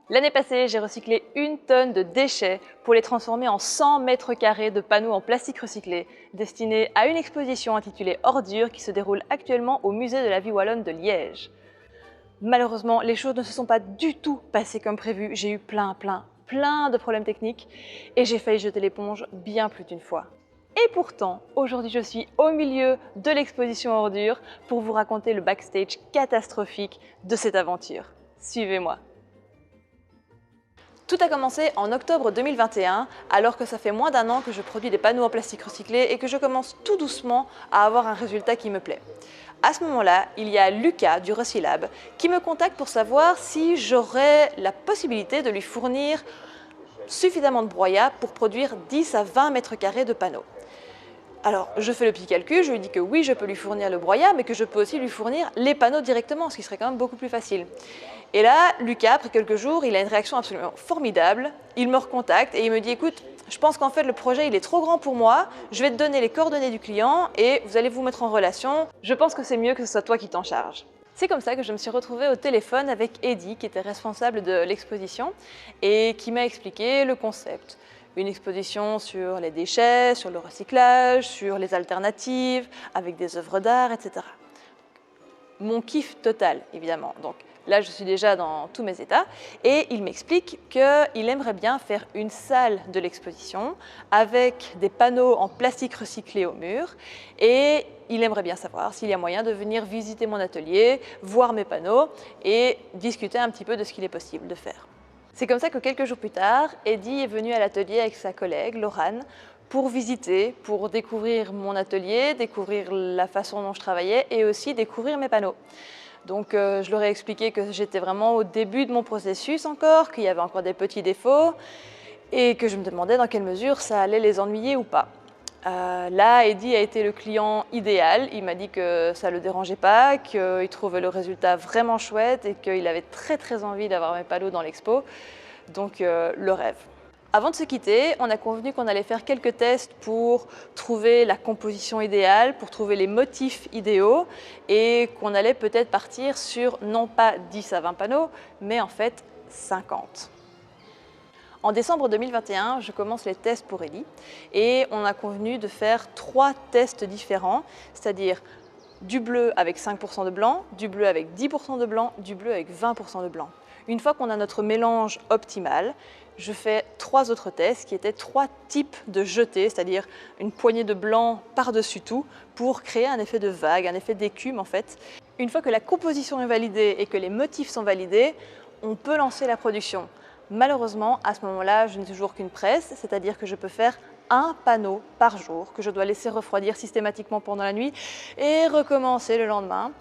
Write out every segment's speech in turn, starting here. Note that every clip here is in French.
L'année passée, j'ai recyclé 1 tonne de déchets pour les transformer en 100 mètres carrés de panneaux en plastique recyclé, destinés à une exposition intitulée Ordures qui se déroule actuellement au musée de la vie wallonne de Liège. Malheureusement, les choses ne se sont pas du tout passées comme prévu. J'ai eu plein de problèmes techniques et j'ai failli jeter l'éponge bien plus d'une fois. Et pourtant, aujourd'hui je suis au milieu de l'exposition Ordures pour vous raconter le backstage catastrophique de cette aventure. Suivez-moi. Tout a commencé en octobre 2021, alors que ça fait moins d'1 an que je produis des panneaux en plastique recyclé et que je commence tout doucement à avoir un résultat qui me plaît. À ce moment-là, il y a Lucas du Recylab qui me contacte pour savoir si j'aurais la possibilité de lui fournir suffisamment de broyat pour produire 10 à 20 mètres carrés de panneaux. Alors, je fais le petit calcul, je lui dis que oui, je peux lui fournir le broyat, mais que je peux aussi lui fournir les panneaux directement, ce qui serait quand même beaucoup plus facile. Et là, Lucas, après quelques jours, il a une réaction absolument formidable. Il me recontacte et il me dit « Écoute, je pense qu'en fait, le projet, il est trop grand pour moi. Je vais te donner les coordonnées du client et vous allez vous mettre en relation. Je pense que c'est mieux que ce soit toi qui t'en charge. » C'est comme ça que je me suis retrouvée au téléphone avec Eddy, qui était responsable de l'exposition et qui m'a expliqué le concept. Une exposition sur les déchets, sur le recyclage, sur les alternatives, avec des œuvres d'art, etc. Mon kiff total, évidemment. Donc là, je suis déjà dans tous mes états. Et il m'explique qu'il aimerait bien faire une salle de l'exposition avec des panneaux en plastique recyclé au mur. Et il aimerait bien savoir s'il y a moyen de venir visiter mon atelier, voir mes panneaux et discuter un petit peu de ce qu'il est possible de faire. C'est comme ça que quelques jours plus tard, Eddy est venu à l'atelier avec sa collègue, Laurane, pour visiter, pour découvrir mon atelier, découvrir la façon dont je travaillais et aussi découvrir mes panneaux. Donc je leur ai expliqué que j'étais vraiment au début de mon processus encore, qu'il y avait encore des petits défauts et que je me demandais dans quelle mesure ça allait les ennuyer ou pas. Là, Eddy a été le client idéal. Il m'a dit que ça ne le dérangeait pas, qu'il trouvait le résultat vraiment chouette et qu'il avait très envie d'avoir mes panneaux dans l'expo. Donc, le rêve. Avant de se quitter, on a convenu qu'on allait faire quelques tests pour trouver la composition idéale, pour trouver les motifs idéaux et qu'on allait peut-être partir sur non pas 10 à 20 panneaux, mais en fait 50. En décembre 2021, je commence les tests pour Eddy et on a convenu de faire 3 tests différents, c'est-à-dire du bleu avec 5% de blanc, du bleu avec 10% de blanc, du bleu avec 20% de blanc. Une fois qu'on a notre mélange optimal, je fais 3 autres tests qui étaient 3 types de jetés, c'est-à-dire une poignée de blanc par-dessus tout pour créer un effet de vague, un effet d'écume en fait. Une fois que la composition est validée et que les motifs sont validés, on peut lancer la production. Malheureusement, à ce moment-là, je n'ai toujours qu'une presse, c'est-à-dire que je peux faire un panneau par jour que je dois laisser refroidir systématiquement pendant la nuit et recommencer le lendemain.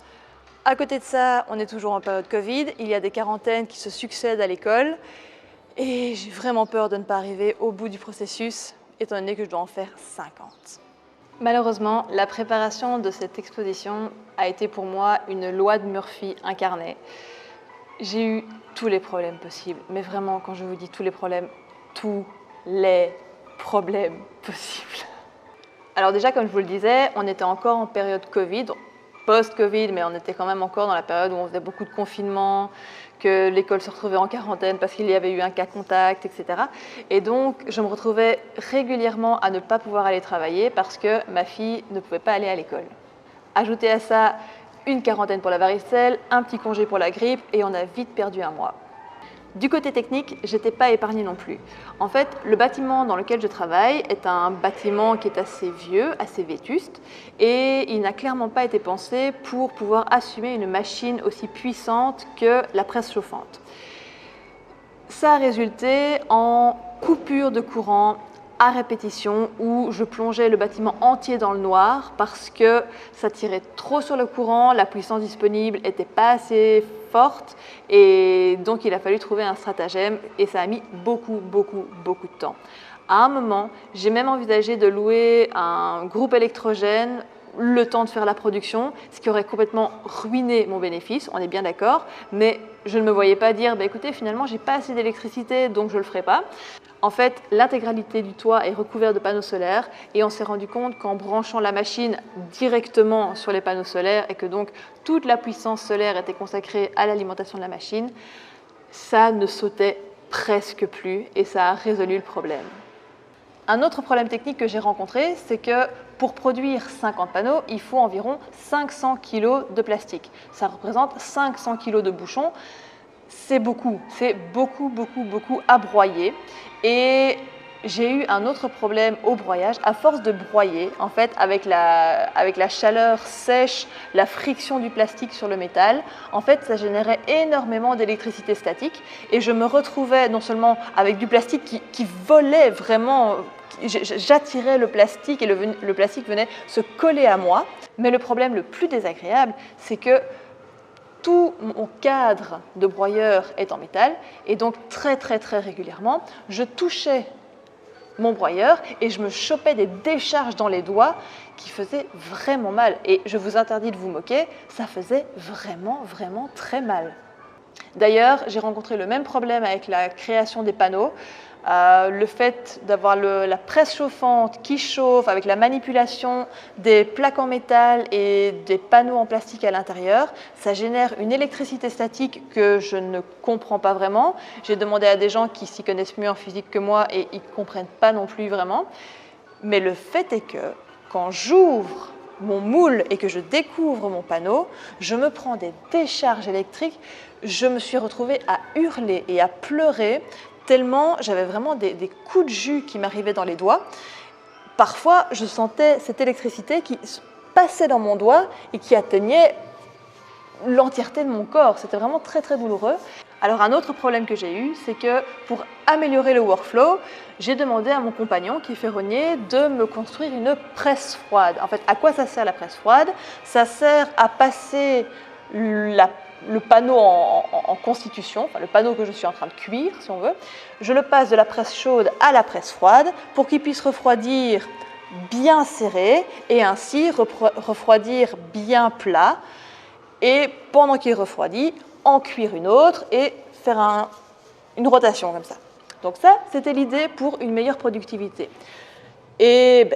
À côté de ça, on est toujours en période Covid, il y a des quarantaines qui se succèdent à l'école et j'ai vraiment peur de ne pas arriver au bout du processus, étant donné que je dois en faire 50. Malheureusement, la préparation de cette exposition a été pour moi une loi de Murphy incarnée. J'ai eu tous les problèmes possibles, mais vraiment, quand je vous dis tous les problèmes possibles. Alors déjà, comme je vous le disais, on était encore en période Covid, post-Covid, mais on était quand même encore dans la période où on faisait beaucoup de confinement, que l'école se retrouvait en quarantaine parce qu'il y avait eu un cas contact, etc. Et donc, je me retrouvais régulièrement à ne pas pouvoir aller travailler parce que ma fille ne pouvait pas aller à l'école. Ajoutez à ça une quarantaine pour la varicelle, un petit congé pour la grippe et on a vite perdu 1 mois. Du côté technique, j'étais pas épargnée non plus. En fait, le bâtiment dans lequel je travaille est un bâtiment qui est assez vieux, assez vétuste et il n'a clairement pas été pensé pour pouvoir assumer une machine aussi puissante que la presse chauffante. Ça a résulté en coupure de courant à répétition où je plongeais le bâtiment entier dans le noir parce que ça tirait trop sur le courant, la puissance disponible n'était pas assez forte et donc il a fallu trouver un stratagème et ça a mis beaucoup de temps. À un moment, j'ai même envisagé de louer un groupe électrogène le temps de faire la production, ce qui aurait complètement ruiné mon bénéfice, on est bien d'accord, mais je ne me voyais pas dire écoutez, finalement, j'ai pas assez d'électricité, donc je ne le ferai pas. En fait, l'intégralité du toit est recouverte de panneaux solaires et on s'est rendu compte qu'en branchant la machine directement sur les panneaux solaires et que donc toute la puissance solaire était consacrée à l'alimentation de la machine, ça ne sautait presque plus et ça a résolu le problème. Un autre problème technique que j'ai rencontré, c'est que pour produire 50 panneaux, il faut environ 500 kg de plastique. Ça représente 500 kg de bouchons. C'est beaucoup à broyer. Et j'ai eu un autre problème au broyage. À force de broyer, en fait, avec la chaleur sèche, la friction du plastique sur le métal, en fait, ça générait énormément d'électricité statique. Et je me retrouvais non seulement avec du plastique qui volait vraiment, j'attirais le plastique et le plastique venait se coller à moi. Mais le problème le plus désagréable, c'est que tout mon cadre de broyeur est en métal et donc très régulièrement, je touchais mon broyeur et je me chopais des décharges dans les doigts qui faisaient vraiment mal. Et je vous interdis de vous moquer, ça faisait vraiment très mal. D'ailleurs, j'ai rencontré le même problème avec la création des panneaux. Le fait d'avoir la presse chauffante qui chauffe avec la manipulation des plaques en métal et des panneaux en plastique à l'intérieur, ça génère une électricité statique que je ne comprends pas vraiment. J'ai demandé à des gens qui s'y connaissent mieux en physique que moi et ils ne comprennent pas non plus vraiment. Mais le fait est que quand j'ouvre mon moule et que je découvre mon panneau, je me prends des décharges électriques. Je me suis retrouvée à hurler et à pleurer tellement j'avais vraiment des coups de jus qui m'arrivaient dans les doigts. Parfois, je sentais cette électricité qui passait dans mon doigt et qui atteignait l'entièreté de mon corps. C'était vraiment très douloureux. Alors un autre problème que j'ai eu, c'est que pour améliorer le workflow, j'ai demandé à mon compagnon qui est ferronnier de me construire une presse froide. En fait, à quoi ça sert la presse froide? Ça sert à passer le panneau en constitution, enfin le panneau que je suis en train de cuire, si on veut. Je le passe de la presse chaude à la presse froide pour qu'il puisse refroidir bien serré et ainsi refroidir bien plat. Et pendant qu'il refroidit, en cuire une autre et faire une rotation comme ça. Donc ça, c'était l'idée pour une meilleure productivité. Et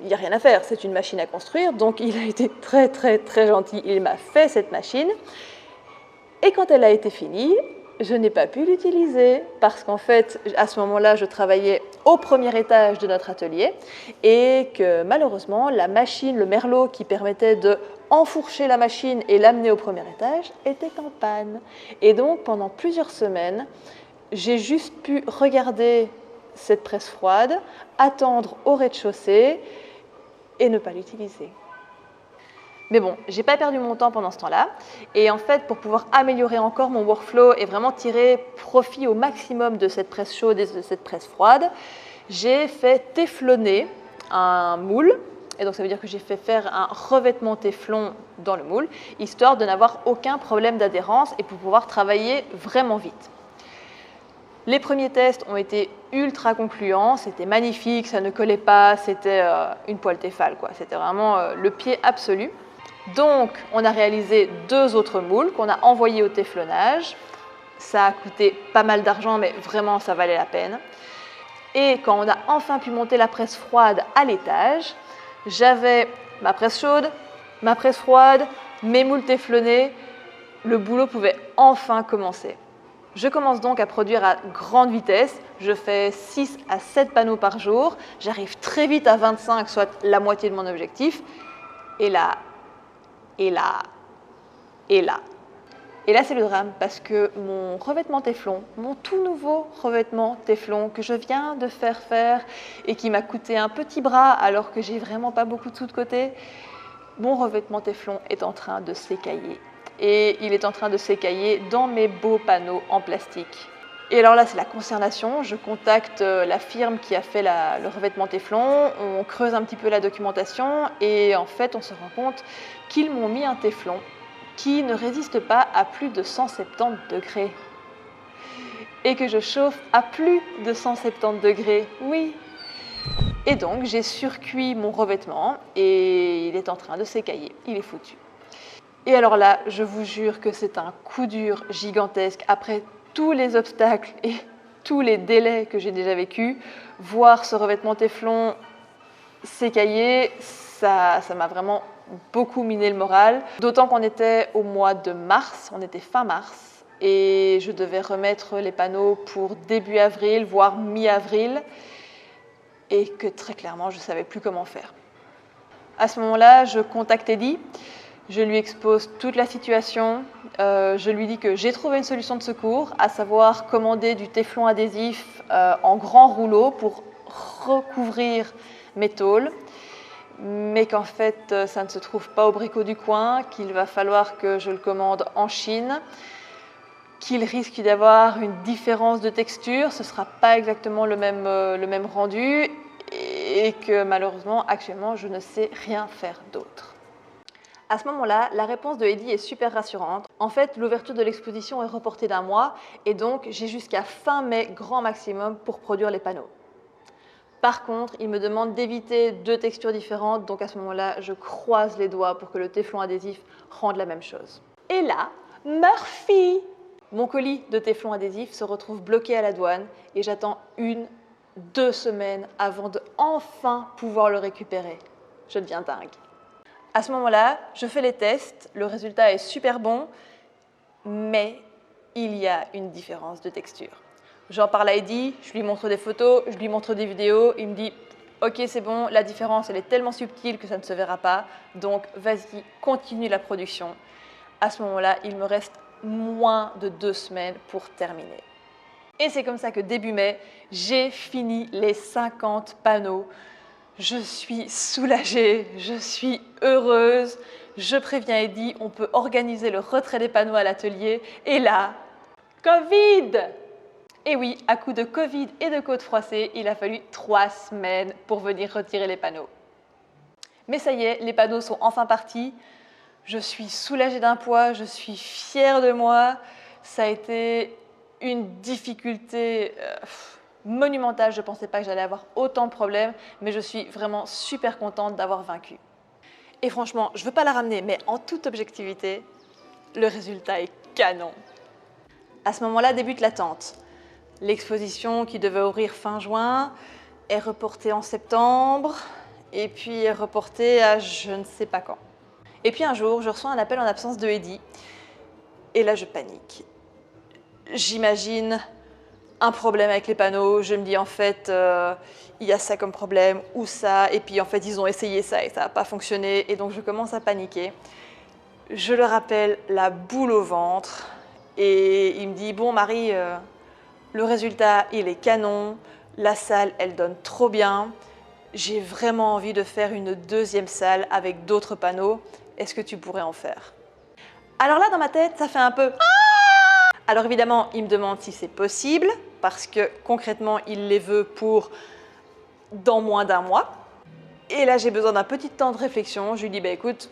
il n'y a rien à faire, c'est une machine à construire, donc il a été très gentil, il m'a fait cette machine. Et quand elle a été finie, je n'ai pas pu l'utiliser parce qu'en fait, à ce moment-là, je travaillais au premier étage de notre atelier et que malheureusement, la machine, le merlot qui permettait de enfourcher la machine et l'amener au premier étage était en panne. Et donc, pendant plusieurs semaines, j'ai juste pu regarder cette presse froide, attendre au rez-de-chaussée et ne pas l'utiliser. Mais bon, j'ai pas perdu mon temps pendant ce temps-là. Et en fait, pour pouvoir améliorer encore mon workflow et vraiment tirer profit au maximum de cette presse chaude et de cette presse froide, j'ai fait téflonner un moule. Et donc ça veut dire que j'ai fait faire un revêtement téflon dans le moule, histoire de n'avoir aucun problème d'adhérence et pour pouvoir travailler vraiment vite. Les premiers tests ont été ultra concluants, c'était magnifique, ça ne collait pas, c'était une poêle Tefal, quoi. C'était vraiment le pied absolu. Donc, on a réalisé 2 autres moules qu'on a envoyés au téflonnage. Ça a coûté pas mal d'argent, mais vraiment, ça valait la peine. Et quand on a enfin pu monter la presse froide à l'étage, j'avais ma presse chaude, ma presse froide, mes moules téflonnés. Le boulot pouvait enfin commencer. Je commence donc à produire à grande vitesse. Je fais 6 à 7 panneaux par jour. J'arrive très vite à 25, soit la moitié de mon objectif. Et là, c'est le drame parce que mon revêtement téflon, mon tout nouveau revêtement téflon que je viens de faire et qui m'a coûté un petit bras alors que j'ai vraiment pas beaucoup de sous de côté, mon revêtement téflon est en train de s'écailler. Et il est en train de s'écailler dans mes beaux panneaux en plastique. Et alors là, c'est la consternation. Je contacte la firme qui a fait le revêtement téflon, on creuse un petit peu la documentation et en fait, on se rend compte qu'ils m'ont mis un téflon qui ne résiste pas à plus de 170 degrés. Et que je chauffe à plus de 170 degrés, oui. Et donc, j'ai surcuit mon revêtement et il est en train de s'écailler, il est foutu. Et alors là, je vous jure que c'est un coup dur gigantesque. Après tous les obstacles et tous les délais que j'ai déjà vécus, voir ce revêtement téflon s'écailler, ça m'a vraiment beaucoup miné le moral. D'autant qu'on était au mois de mars, on était fin mars, et je devais remettre les panneaux pour début avril, voire mi-avril, et que très clairement, je ne savais plus comment faire. À ce moment-là, je contacte Eddy, je lui expose toute la situation, je lui dis que j'ai trouvé une solution de secours, à savoir commander du téflon adhésif en grand rouleau pour recouvrir mes tôles, mais qu'en fait, ça ne se trouve pas au Brico du coin, qu'il va falloir que je le commande en Chine, qu'il risque d'avoir une différence de texture, ce ne sera pas exactement le même rendu, et que malheureusement, actuellement, je ne sais rien faire d'autre. À ce moment-là, la réponse de Eddy est super rassurante. En fait, l'ouverture de l'exposition est reportée d'1 mois, et donc j'ai jusqu'à fin mai grand maximum pour produire les panneaux. Par contre, il me demande d'éviter 2 textures différentes, donc à ce moment-là, je croise les doigts pour que le téflon adhésif rende la même chose. Et là, Murphy! Mon colis de téflon adhésif se retrouve bloqué à la douane et j'attends 1-2 semaines avant de enfin pouvoir le récupérer. Je deviens dingue. À ce moment-là, je fais les tests, le résultat est super bon, mais il y a une différence de texture. J'en parle à Eddy, je lui montre des photos, je lui montre des vidéos, il me dit « Ok, c'est bon, la différence elle est tellement subtile que ça ne se verra pas, donc vas-y, continue la production. » À ce moment-là, il me reste moins de 2 semaines pour terminer. Et c'est comme ça que début mai, j'ai fini les 50 panneaux. Je suis soulagée, je suis heureuse. Je préviens Eddy, on peut organiser le retrait des panneaux à l'atelier. Et là, Covid! Et oui, à coup de Covid et de côte froissée, il a fallu 3 semaines pour venir retirer les panneaux. Mais ça y est, les panneaux sont enfin partis. Je suis soulagée d'un poids, je suis fière de moi. Ça a été une difficulté monumentale. Je ne pensais pas que j'allais avoir autant de problèmes, mais je suis vraiment super contente d'avoir vaincu. Et franchement, je ne veux pas la ramener, mais en toute objectivité, le résultat est canon. À ce moment-là débute l'attente. L'exposition qui devait ouvrir fin juin est reportée en septembre et puis est reportée à je ne sais pas quand. Et puis un jour, je reçois un appel en absence de Eddy et là je panique. J'imagine un problème avec les panneaux, je me dis en fait il y a ça comme problème ou ça, et puis en fait ils ont essayé ça et ça n'a pas fonctionné, et donc je commence à paniquer. Je le rappelle, la boule au ventre, et il me dit bon Marie, le résultat il est canon, la salle elle donne trop bien, j'ai vraiment envie de faire une 2e salle avec d'autres panneaux, est-ce que tu pourrais en faire? Alors là dans ma tête ça fait un peu alors évidemment, il me demande si c'est possible, parce que concrètement, il les veut pour dans moins d'1 mois. Et là, j'ai besoin d'un petit temps de réflexion. Je lui dis, bah, écoute,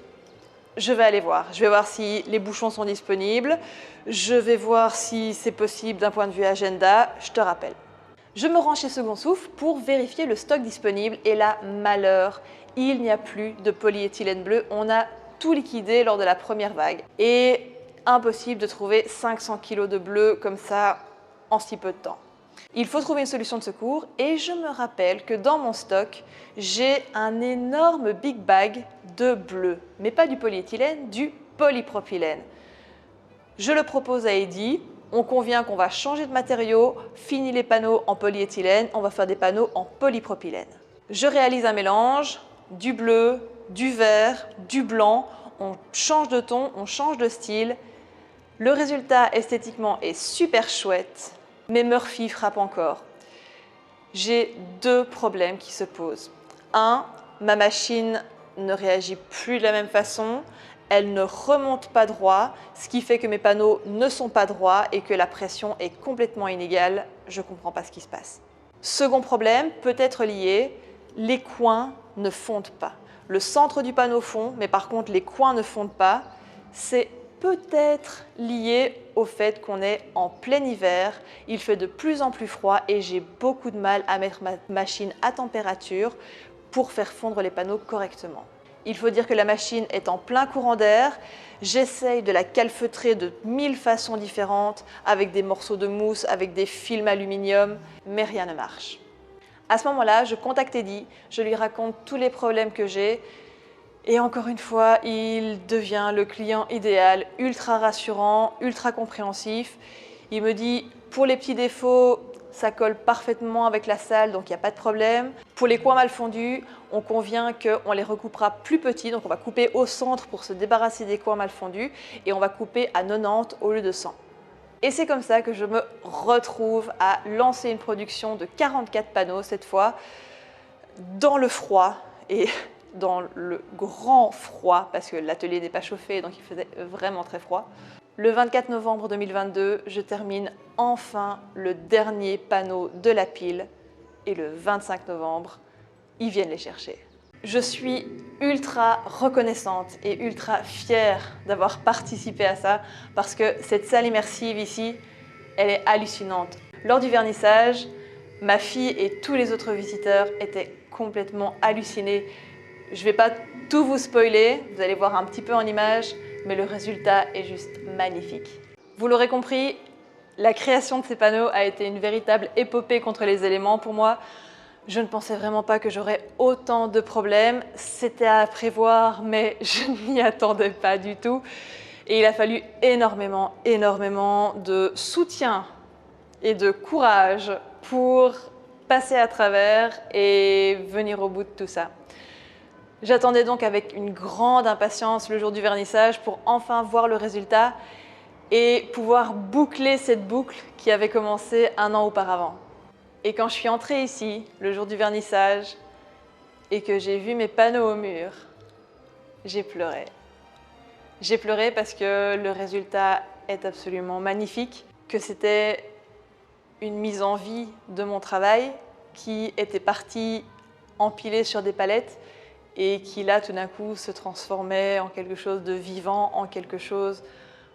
je vais aller voir. Je vais voir si les bouchons sont disponibles. Je vais voir si c'est possible d'un point de vue agenda. Je te rappelle. Je me rends chez Second Souffle pour vérifier le stock disponible. Et là, malheur, il n'y a plus de polyéthylène bleu. On a tout liquidé lors de la première vague. Et impossible de trouver 500 kg de bleu comme ça en si peu de temps. Il faut trouver une solution de secours et je me rappelle que dans mon stock, j'ai un énorme big bag de bleu, mais pas du polyéthylène, du polypropylène. Je le propose à Eddy, on convient qu'on va changer de matériau, fini les panneaux en polyéthylène, on va faire des panneaux en polypropylène. Je réalise un mélange, du bleu, du vert, du blanc, on change de ton, on change de style. Le résultat esthétiquement est super chouette, mais Murphy frappe encore. J'ai 2 problèmes qui se posent. 1, ma machine ne réagit plus de la même façon, elle ne remonte pas droit, ce qui fait que mes panneaux ne sont pas droits et que la pression est complètement inégale. Je ne comprends pas ce qui se passe. Second problème peut être lié, les coins ne fondent pas. Le centre du panneau fond, mais par contre les coins ne fondent pas. C'est peut-être lié au fait qu'on est en plein hiver, il fait de plus en plus froid et j'ai beaucoup de mal à mettre ma machine à température pour faire fondre les panneaux correctement. Il faut dire que la machine est en plein courant d'air, j'essaye de la calfeutrer de 1000 façons différentes, avec des morceaux de mousse, avec des films aluminium, mais rien ne marche. À ce moment-là, je contacte Eddy, je lui raconte tous les problèmes que j'ai. Et encore une fois, il devient le client idéal, ultra rassurant, ultra compréhensif. Il me dit, pour les petits défauts, ça colle parfaitement avec la salle, donc il n'y a pas de problème. Pour les coins mal fondus, on convient qu'on les recoupera plus petits, donc on va couper au centre pour se débarrasser des coins mal fondus et on va couper à 90 au lieu de 100. Et c'est comme ça que je me retrouve à lancer une production de 44 panneaux cette fois, dans le froid et dans le grand froid, parce que l'atelier n'est pas chauffé, donc il faisait vraiment très froid. Le 24 novembre 2022, je termine enfin le dernier panneau de la pile et le 25 novembre, ils viennent les chercher. Je suis ultra reconnaissante et ultra fière d'avoir participé à ça parce que cette salle immersive ici, elle est hallucinante. Lors du vernissage, ma fille et tous les autres visiteurs étaient complètement hallucinés. Je ne vais pas tout vous spoiler, vous allez voir un petit peu en images, mais le résultat est juste magnifique. Vous l'aurez compris, la création de ces panneaux a été une véritable épopée contre les éléments pour moi. Je ne pensais vraiment pas que j'aurais autant de problèmes. C'était à prévoir, mais je ne m'y attendais pas du tout. Et il a fallu énormément de soutien et de courage pour passer à travers et venir au bout de tout ça. J'attendais donc avec une grande impatience le jour du vernissage pour enfin voir le résultat et pouvoir boucler cette boucle qui avait commencé un an auparavant. Et quand je suis entrée ici, le jour du vernissage, et que j'ai vu mes panneaux au mur, j'ai pleuré. J'ai pleuré parce que le résultat est absolument magnifique, que c'était une mise en vie de mon travail qui était partie empilée sur des palettes et qui là tout d'un coup se transformait en quelque chose de vivant, en quelque chose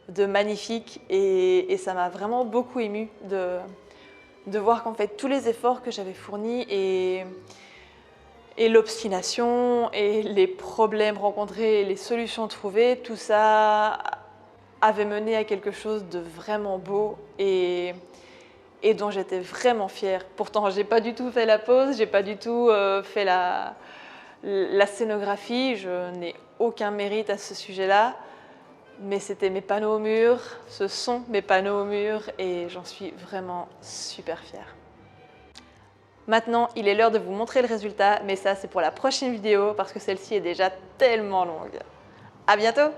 de magnifique et ça m'a vraiment beaucoup émue de voir qu'en fait tous les efforts que j'avais fournis et l'obstination et les problèmes rencontrés et les solutions trouvées, tout ça avait mené à quelque chose de vraiment beau et dont j'étais vraiment fière. Pourtant, j'ai pas du tout fait la pose, j'ai pas du tout fait la scénographie, je n'ai aucun mérite à ce sujet-là, mais c'était mes panneaux au mur, ce sont mes panneaux au mur et j'en suis vraiment super fière. Maintenant, il est l'heure de vous montrer le résultat, mais ça c'est pour la prochaine vidéo parce que celle-ci est déjà tellement longue. À bientôt!